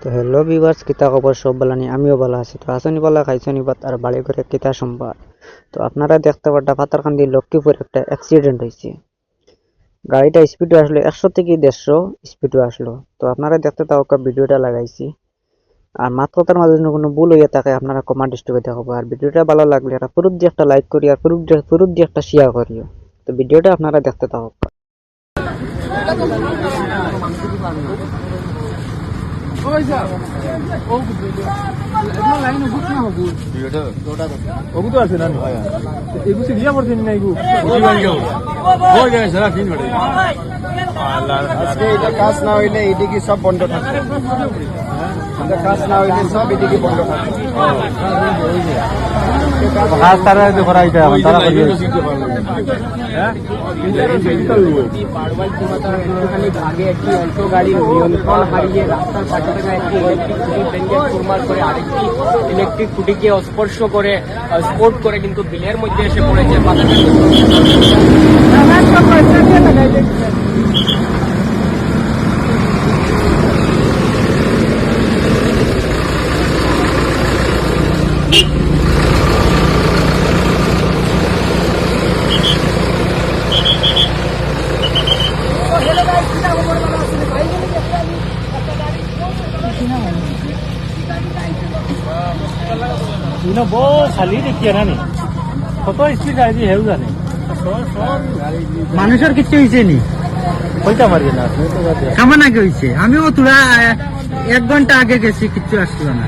তো hello viewers, কিতা খবর? সব ভালো নি? আমিও ভালো আছি। তো আসনি পালা খাইছনি ভাত আর বাড়ি করে কিতা সংবাদ। তো আপনারা দেখতে পারটা পাতারকান্দি লক্ষ্মীপুর একটা অ্যাক্সিডেন্ট হয়েছে। গাড়িটা স্পিডে আসলো 100 থেকে 150 স্পিডে আসলো। তো আপনারা দেখতে তাও ভিডিওটা লাগাইছি। আর মাত্র কথার মাঝে যদি কোনো ভুল হইয়া থাকে আপনারা কমেন্ট স্টপে দেখাবো। আর ভিডিওটা ভালো লাগলে একটা পুরুত দিয়ে একটা লাইক করি আর পুরুত দিয়ে একটা শেয়ার করিও। তো ভিডিওটা আপনারা দেখতে থাকো। কাজ না হইলে এদিকে সব বন্ধ থাকে, কাজ না হইলে সব এদিকে বন্ধ থাকে। আগে একটি অল্টো গাড়ির নিয়ন্ত্রণ হারিয়ে রাস্তার পাশে থাকা একটি ইলেকট্রিক খুঁটি ভেঙে চুরমার করে আরেকটি ইলেকট্রিক খুঁটিকে স্পর্শ করে স্পোর্ট করে কিন্তু বিলের মধ্যে এসে পড়েছে। খালি দেখিয়ে না কত স্পিড গাড়ি হেউ জানে মানুষের কিচ্ছু হয়েছে নি? কইতে পারি না কেমন আগে হয়েছে? আমিও তোরা 1 ঘন্টা আগে গেছি, কিচ্ছু আসছিল না।